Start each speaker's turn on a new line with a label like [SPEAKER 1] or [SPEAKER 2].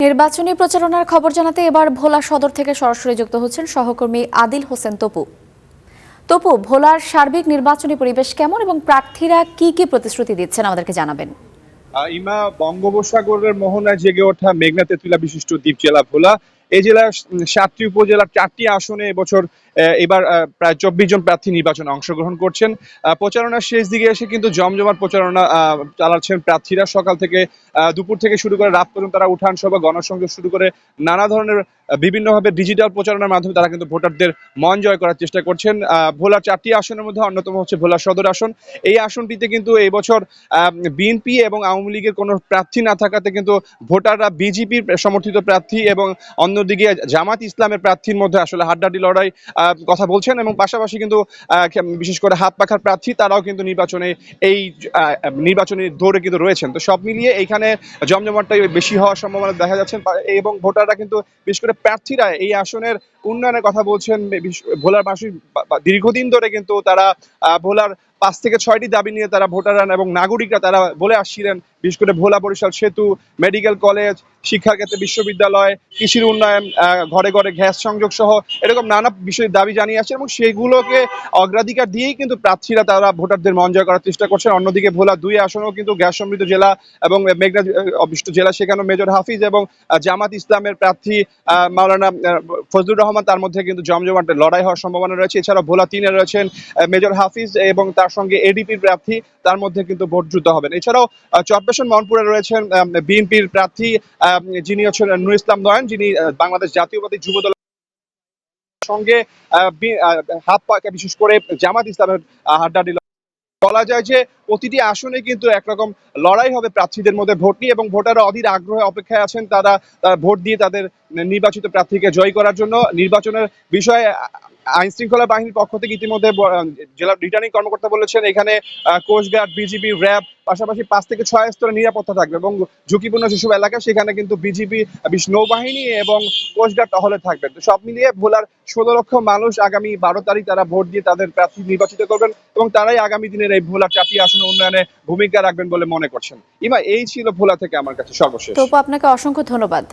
[SPEAKER 1] নির্বাচনী প্রচারণার খবর জানাতে এবার ভোলা সদর থেকে সরাসরি যুক্ত হচ্ছেন সহকর্মী আদিল হোসেন তপু। তপু, ভোলার সার্বিক নির্বাচনী পরিবেশ কেমন এবং প্রার্থীরা কি কি প্রতিশ্রুতি দিচ্ছেন আমাদেরকে জানাবেন।
[SPEAKER 2] ইমা, বঙ্গোপসাগরের মোহনায় জেগে ওঠা মেঘনা তেঁতুলা বিশিষ্ট দ্বীপ জেলা ভোলা। এই জেলার 7টি উপজেলার 4টি আসনে এবছর এবার প্রায় 24 জন প্রার্থী নির্বাচনে অংশগ্রহণ করছেন। প্রচারণার শেষ দিকে এসে কিন্তু জমজমাট প্রচারণা চালাচ্ছেন প্রার্থীরা। সকাল থেকে দুপুর থেকে শুরু করে রাত পর্যন্ত তারা উঠান সভা, গণসংযোগ শুরু করে নানা ধরনের বিভিন্নভাবে ডিজিটাল প্রচারণার মাধ্যমে তারা কিন্তু ভোটারদের মন জয় করার চেষ্টা করছেন। ভোলার 4টি আসনের মধ্যে অন্যতম হচ্ছে ভোলা সদর আসন। এই আসনটিতে কিন্তু এই বছর বিএনপি এবং আওয়ামী লীগের কোনো প্রার্থী না থাকাতে কিন্তু ভোটাররা বিজেপির সমর্থিত প্রার্থী এবং অন্যদিকে জামাত ইসলামের প্রার্থীর মধ্যে আসলে হাড্ডাহাড্ডি লড়াই কথা বলছেন, এবং পাশাপাশি কিন্তু বিশেষ করে হাত পাখার প্রার্থী তারাও কিন্তু নির্বাচনী দৌড়ে কিন্তু রয়েছেন। তো সব মিলিয়ে এইখানে জমজমাটটাই বেশি হওয়ার সম্ভাবনা দেখা যাচ্ছে, এবং ভোটাররা কিন্তু বিশেষ করে প্রার্থীরা এই আসনের উন্নয়নের কথা বলছেন। ভোলার মানুষ দীর্ঘদিন ধরে কিন্তু তারা ভোলার 5 থেকে 6টি দাবি নিয়ে তারা ভোটাররা এবং নাগরিকরা তারা বলে আসছিলেন। বিশেষ করে ভোলা বরিশাল সেতু, মেডিকেল কলেজ, শিক্ষার ক্ষেত্রে বিশ্ববিদ্যালয়, কৃষির উন্নয়ন, ঘরে ঘরে গ্যাস সংযোগ সহ এরকম নানা বিষয়ের দাবি জানিয়ে আসছে, এবং সেগুলোকে অগ্রাধিকার দিয়েই কিন্তু প্রার্থীরা তারা ভোটারদের মন জয় করার চেষ্টা করছেন। অন্যদিকে ভোলা 2 আসনেও কিন্তু গ্যাস সমৃদ্ধ জেলা এবং মেঘনা অবিষ্ট জেলা, সেখানে মেজর হাফিজ এবং জামাত ইসলামের প্রার্থী মাওলানা ফজলুর রহমান, তার মধ্যে কিন্তু জমজমাট লড়াই হওয়ার সম্ভাবনা রয়েছে। এছাড়াও ভোলা 3-এ রয়েছেন মেজর হাফিজ এবং তার সঙ্গে এডিপির প্রার্থী, তার মধ্যে কিন্তু ভোট যুদ্ধ হবেন। এছাড়াও চরপেশন মনপুরে রয়েছেন বিএনপির প্রার্থী যিনি হচ্ছেন নুর ইসলাম নয়ন, যিনি বাংলাদেশ জাতীয়বাদী যুবদল সঙ্গে হাত পাকা বিশেষ করে জামাত ইসলামের হাড্ডাহাড্ডি। বলা যায় যে প্রতিটি আসনে কিন্তু একরকম লড়াই হবে প্রার্থীদের মধ্যে ভোট নিয়ে, এবং ভোটাররা অধীর আগ্রহে অপেক্ষায় আছেন তারা ভোট দিয়ে তাদের নির্বাচিত প্রার্থীকে জয় করার জন্য। নির্বাচনের বিষয়ে আইন শৃঙ্খলা বাহিনীর পক্ষ থেকে ইতিমধ্যে জেলা রিটার্নিং কর্মকর্তা বলেছেন এখানে কোস্টগার্ড, বিজিবি, র্যাব পাশাপাশি 5 থেকে 6 স্তরের নিরাপত্তা থাকবে, এবং ঝুঁকিপূর্ণ যেসব এলাকা সেখানে কিন্তু বিজিবি, নৌবাহিনী এবং কোস্টগার্ড টহলে থাকবে। তো সব মিলিয়ে ভোলার 16 লক্ষ মানুষ আগামী 12 তারিখ তারা ভোট দিয়ে তাদের প্রার্থী নির্বাচিত করবেন, এবং তারাই আগামী দিনের এই ভোলার 4টি আসনে উন্নয়নে ভূমিকা রাখবেন বলে মনে করছেন। ইমা, এই ছিল ভোলা থেকে আমার কাছে সর্বশেষ।
[SPEAKER 1] তপু, আপনাকে অসংখ্য ধন্যবাদ।